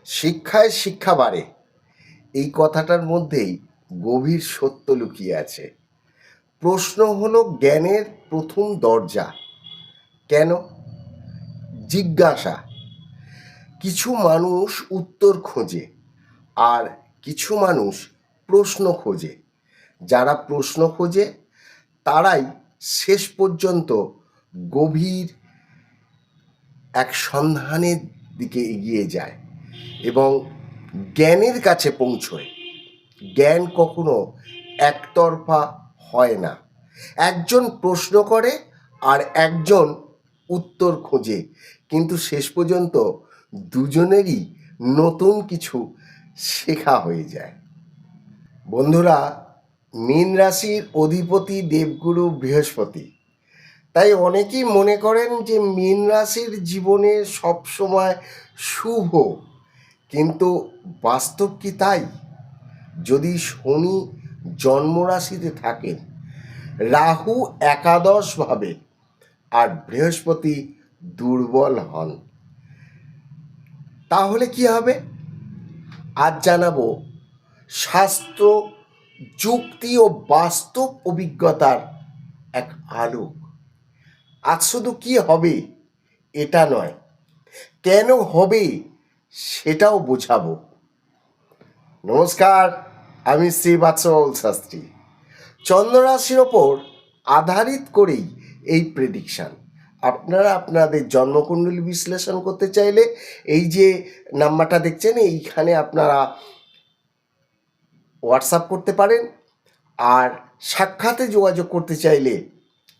শিক্ষায় শিক্ষা বাড়ে, এই কথাটার মধ্যেই গভীর সত্য লুকিয়ে আছে। প্রশ্ন হলো জ্ঞানের প্রথম দরজা। কেন? জিজ্ঞাসা। কিছু মানুষ উত্তর খোঁজে আর কিছু মানুষ প্রশ্ন খোঁজে। যারা প্রশ্ন খোঁজে তারাই শেষ পর্যন্ত গভীর এক সন্ধানের দিকে এগিয়ে যায় এবং জ্ঞানের কাছে পৌঁছয়। জ্ঞান কখনো একতরফা হয় না। একজন প্রশ্ন করে আর একজন উত্তর খোঁজে, কিন্তু শেষ পর্যন্ত দুজনেরই নতুন কিছু শেখা হয়ে যায়। বন্ধুরা, মীন রাশির অধিপতি দেবগুরু বৃহস্পতি। তাই অনেকেই মনে করেন যে মীন রাশির জীবনে সবসময় শুভ, কিন্তু বাস্তব কি তাই? যদি শনি জন্মরাশিতে থাকেন, রাহু একাদশভাবে আর বৃহস্পতি দুর্বল হন, তাহলে কি হবে? আজ জানাবো শাস্ত্র, যুক্তি ও বাস্তব অভিজ্ঞতার এক আলোক। আজ শুধু কি হবে এটা নয়, কেন হবে সেটাও বোঝাবো। নমস্কার, আমি শ্রীবাৎসল শাস্ত্রী। চন্দ্ররাশির ওপর আধারিত করেই এই প্রেডিকশান। আপনারা আপনাদের জন্মকুণ্ডলী বিশ্লেষণ করতে চাইলে এই যে নাম্বারটা দেখছেন, এইখানে আপনারা হোয়াটসঅ্যাপ করতে পারেন। আর সাক্ষাতে যোগাযোগ করতে চাইলে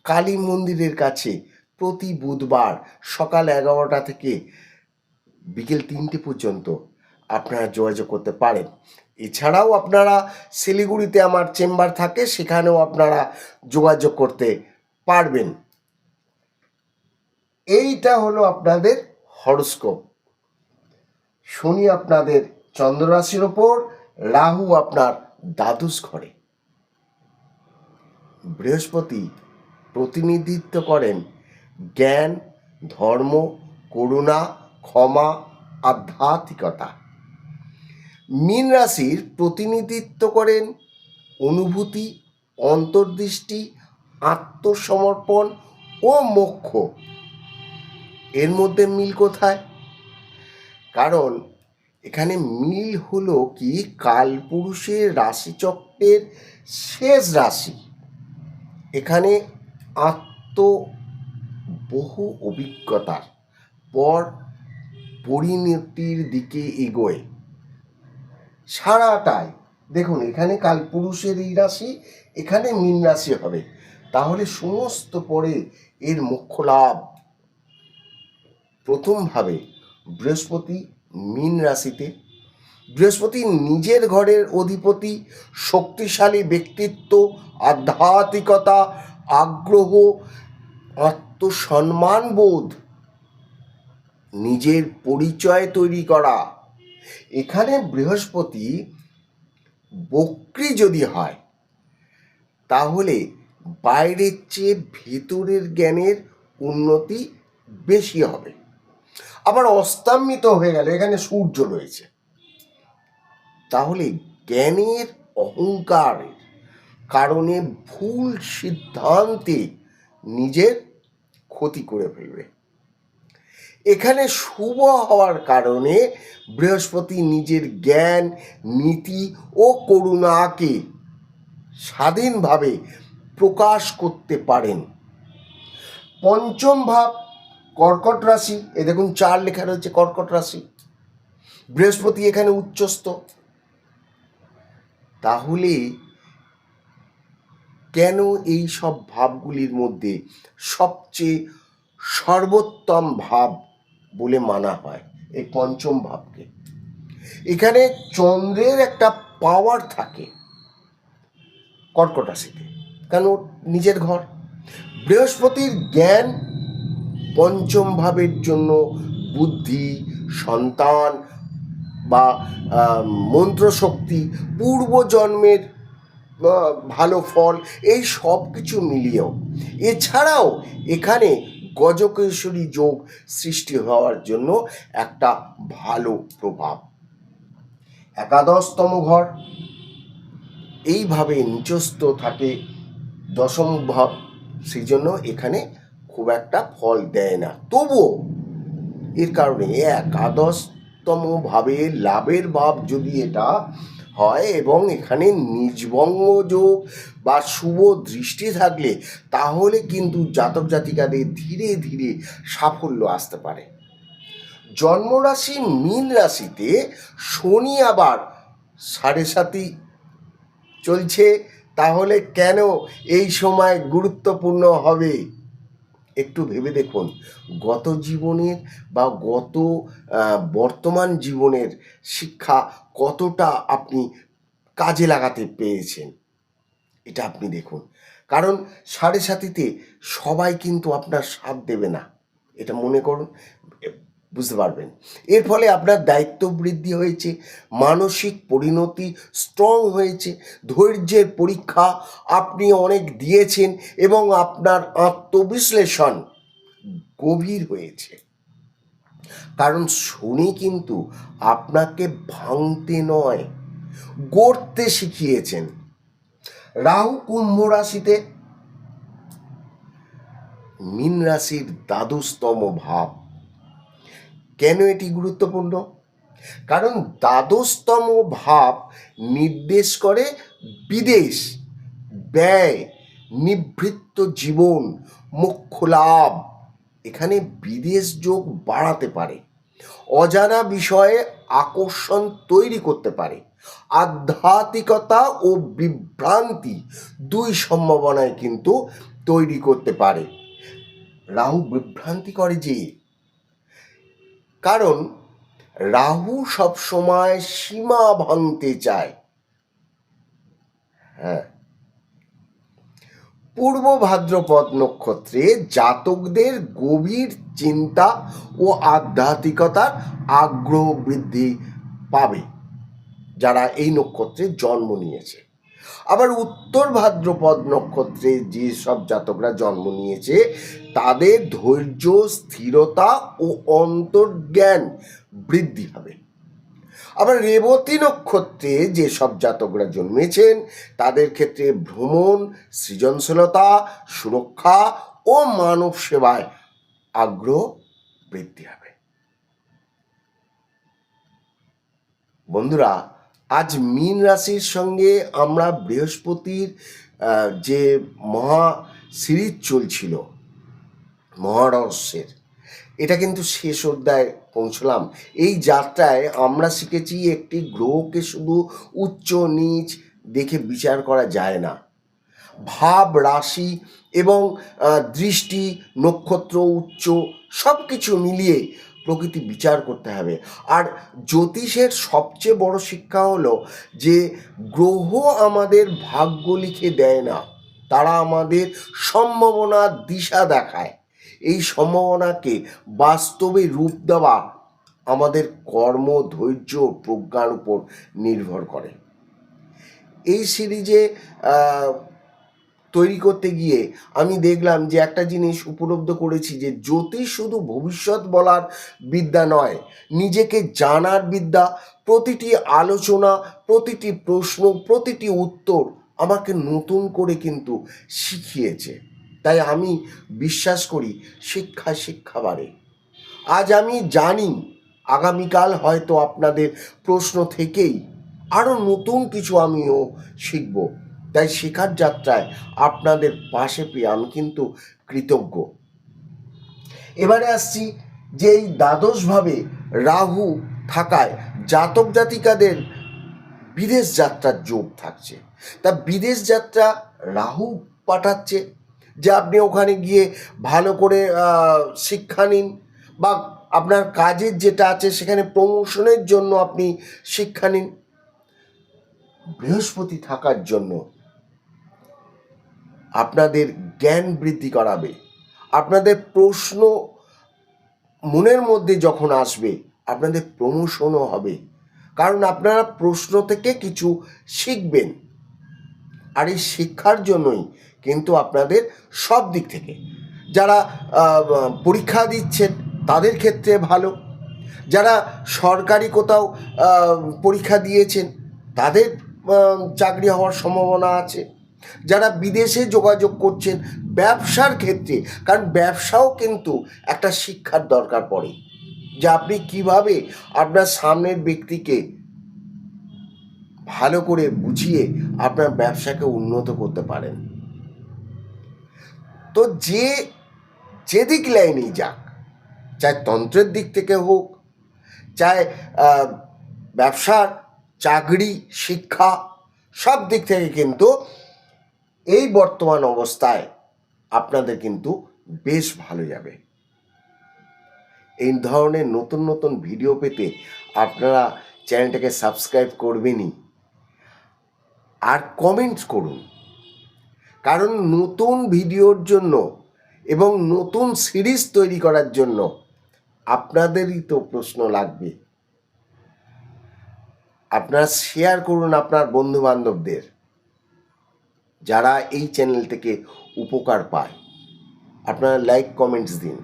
কালী মন্দিরের কাছে প্রতি বুধবার সকাল 11টা থেকে বিকেল 3টে পর্যন্ত আপনারা যোগাযোগ করতে পারেন। এছাড়াও আপনারা শিলিগুড়িতে আমার চেম্বার থাকে, সেখানেও আপনারা যোগাযোগ করতে পারবেন। এইটা হলো আপনাদের হরোস্কোপ। শনি আপনাদের চন্দ্ররাশির ওপর, রাহু আপনার দ্বাদশ ঘরে, বৃহস্পতি প্রতিনিধিত্ব করেন জ্ঞান, ধর্ম, করুণা, ক্ষমা, আধ্যাত্মিকতা। মীন রাশির প্রতিনিধিত্ব করেন অনুভূতি, অন্তর্দৃষ্টি, আত্মসমর্পণ ও মোক্ষ। এর মধ্যে মিল কোথায়? কারণ এখানে মিল হলো কি, কালপুরুষের রাশিচক্রের শেষ রাশি। এখানে বহু অভিজ্ঞতার পর পরিণতির দিকে এগোয় সারাটাই। দেখুন, এখানে কালপুরুষের এই রাশি, এখানে মীন রাশি হবে, তাহলে সমস্ত পরে এর মোক্ষ লাভ। প্রথমভাবে বৃহস্পতি মীন রাশিতে। বৃহস্পতি নিজের ঘরের অধিপতি, শক্তিশালী ব্যক্তিত্ব, আধ্যাত্মিকতা, আগ্রহ, আত্মসম্মানবোধ, নিজের পরিচয় তৈরি করা। এখানে বৃহস্পতি বক্রী যদি হয়, তাহলে বাইরের চেয়ে ভেতরের জ্ঞানের উন্নতি বেশি হবে। আবার অস্তাম্মিত হয়ে গেল, এখানে সূর্য রয়েছে, তাহলে জ্ঞানের অহংকারের কারণে ভুল সিদ্ধান্তে নিজের ক্ষতি করে ফেলবে। এখানে শুভ হওয়ার কারণে বৃহস্পতি নিজের জ্ঞান, নীতি ও করুণাকে স্বাধীনভাবে প্রকাশ করতে পারেন। পঞ্চম ভাব কর্কট রাশি। এ দেখুন, 4 লেখা রয়েছে, কর্কট রাশি। বৃহস্পতি এখানে উচ্চস্থ। তাহলে কেন এই সব ভাবগুলির মধ্যে সবচেয়ে সর্বোত্তম ভাব বলে মানা হয় এই পঞ্চম ভাবকে? এখানে চন্দ্রের একটা পাওয়ার থাকে কর্কট রাশিতে, কেন? নিজের ঘর। বৃহস্পতির জ্ঞান পঞ্চম ভাবের জন্য বুদ্ধি, সন্তান বা মন্ত্রশক্তি, পূর্বজন্মের ভালো ফল, এই সব কিছু মিলিয়েও। এছাড়াও এখানে গজকেশরী যোগ সৃষ্টি হওয়ার জন্য একটা ভালো প্রভাব। একাদশতম ঘর, এইভাবে নিচস্থ থাকে দশম ভাব, সেই জন্য এখানে খুব একটা ফল দেয় না। তবুও এর কারণে একাদশতম ভাবে লাভের ভাব যদি এটা হয় এবং এখানে নিজভঙ্গ যোগ বা শুভ দৃষ্টি থাকলে তাহলে কিন্তু জাতক জাতিকাদের ধীরে ধীরে সাফল্য আসতে পারে। জন্মরাশি মীন রাশিতে শনি আবার 7.5 চলছে, তাহলে কেন এই সময় গুরুত্বপূর্ণ হবে একটু ভেবে দেখুন। গত জীবনের বা বর্তমান জীবনের শিক্ষা কতটা আপনি কাজে লাগাতে পেরেছেন এটা আপনি দেখুন। কারণ 7.5-তে সবাই কিন্তু আপনার সাথ দেবে না, এটা মনে করুন, বুঝতে পারবেন। এর ফলে আপনার দায়িত্ব বৃদ্ধি হয়েছে, মানসিক পরিণতি স্ট্রং হয়েছে, ধৈর্যের পরীক্ষা আপনি অনেক দিয়েছেন এবং আপনার আত্মবিশ্লেষণ গভীর হয়েছে। কারণ শনি কিন্তু আপনাকে ভাঙতে নয়, গড়তে শিখিয়েছেন। রাহু কুম্ভ রাশিতে, মীন রাশির 12তম ভাব। কেন এটি গুরুত্বপূর্ণ? কারণ 12তম ভাব নির্দেশ করে বিদেশ, ব্যয়, নিভৃত জীবন, মোক্ষ লাভ। এখানে বিদেশ যোগ বাড়াতে পারে, অজানা বিষয়ে আকর্ষণ তৈরি করতে পারে, আধ্যাত্মিকতা ও বিভ্রান্তি দুই সম্ভাবনায় কিন্তু তৈরি করতে পারে। রাহু বিভ্রান্তি করে যে, কারণ রাহু সবসময় সীমা ভাঙতে চায়। হ্যাঁ, পূর্ব ভাদ্রপদ নক্ষত্রে জাতকদের গভীর চিন্তা ও আধ্যাত্মিকতার আগ্রহ বৃদ্ধি পাবে যারা এই নক্ষত্রে জন্ম নিয়েছে। আবার উত্তর ভাদ্রপদ নক্ষত্রে যেসব জাতকরা জন্ম নিয়েছে তাদের ধৈর্য, স্থিরতা ও অন্তর্জ্ঞান বৃদ্ধি হবে। আবার রেবতী নক্ষত্রে যেসব জাতকরা জন্মেছেন তাদের ক্ষেত্রে ভ্রমণ, সৃজনশীলতা, সুরক্ষা ও মানব সেবায় আগ্রহ বৃদ্ধি হবে। বন্ধুরা, আজ মীন রাশির সঙ্গে আমরা বৃহস্পতির যে মহা সিরিজ চলছিল মহারহস্যের, এটা কিন্তু শেষ অধ্যায়ে পৌঁছলাম। এই যাত্রায় আমরা শিখেছি একটি গ্রহকে শুধু উচ্চ নীচ দেখে বিচার করা যায় না, ভাব, রাশি এবং দৃষ্টি, নক্ষত্র, উচ্চ সব কিছু মিলিয়ে প্রকৃতি বিচার করতে হবে। আর জ্যোতিষের সবচেয়ে বড় শিক্ষা হলো যে গ্রহ আমাদের ভাগ্য লিখে দেয় না, তারা আমাদের সম্ভাবনার দিশা দেখায়। এই সম্ভাবনাকে বাস্তবে রূপ দেওয়া আমাদের কর্ম, ধৈর্য, প্রজ্ঞার উপর নির্ভর করে। এই সিরিজে তৈরি করতে গিয়ে আমি দেখলাম যে একটা জিনিস উপলব্ধি করেছি যে জ্যোতিষ শুধু ভবিষ্যৎ বলার বিদ্যা নয়, নিজেকে জানার বিদ্যা। প্রতিটি আলোচনা, প্রতিটি প্রশ্ন, প্রতিটি উত্তর আমাকে নতুন করে কিন্তু শিখিয়েছে। তাই আমি বিশ্বাস করি শিক্ষা বাড়ে। আজ আমি জানি আগামীকাল হয়তো আপনাদের প্রশ্ন থেকেই আরও নতুন কিছু আমিও শিখব। তাই শেখার যাত্রায় আপনাদের পাশে পেয়ে আমি কিন্তু কৃতজ্ঞ। এবারে আসছি যে এই দ্বাদশভাবে রাহু থাকায় জাতক জাতিকাদের বিদেশ যাত্রার যোগ থাকছে। তা বিদেশ যাত্রা রাহু পাঠাচ্ছে যে আপনি ওখানে গিয়ে ভালো করে শিক্ষা নিন, বা আপনার কাজের যেটা আছে সেখানে প্রমোশনের জন্য আপনি শিক্ষা নিন। বৃহস্পতি থাকার জন্য আপনাদের জ্ঞান বৃদ্ধি করাবে, আপনাদের প্রশ্ন মনের মধ্যে যখন আসবে আপনাদের প্রমোশনও হবে, কারণ আপনারা প্রশ্ন থেকে কিছু শিখবেন। আর এই শিক্ষার জন্যই কিন্তু আপনাদের সব দিক থেকে যারা পরীক্ষা দিচ্ছেন তাদের ক্ষেত্রে ভালো, যারা সরকারি কোথাও পরীক্ষা দিয়েছেন তাদের চাকরি হওয়ার সম্ভাবনা আছে। যারা বিদেশে যোগাযোগ করছেন ব্যবসার ক্ষেত্রে, কারণ ব্যবসাও কিন্তু একটা শিক্ষার দরকার পড়ে, যে আপনি কিভাবে আপনার সামনের ব্যক্তিকে ভালো করে বুঝিয়ে আপনার ব্যবসাকে উন্নত করতে পারেন। তো যেদিক লাইনেই যাক, চাই তন্ত্রের দিক থেকে হোক, চাই ব্যবসার, চাকরি, শিক্ষা, সব দিক থেকে কিন্তু এই বর্তমান অবস্থায় আপনাদের কিন্তু বেশ ভালো যাবে। এই ধরনের নতুন নতুন ভিডিও পেতে আপনারা চ্যানেলটাকে সাবস্ক্রাইব করবেনই, আর কমেন্টস করুন, কারণ নতুন ভিডিওর জন্য এবং নতুন সিরিজ তৈরি করার জন্য আপনাদেরই তো প্রশ্ন লাগবে। আপনারা শেয়ার করুন আপনার বন্ধু বান্ধবদের, যারা এই চ্যানেল থেকে উপকার পায়। আপনারা লাইক কমেন্টস দিন,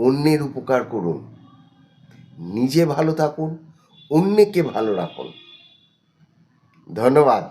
অন্যের উপকার করুন, নিজে ভালো থাকুন, অন্যকে ভালো রাখুন। ধন্যবাদ।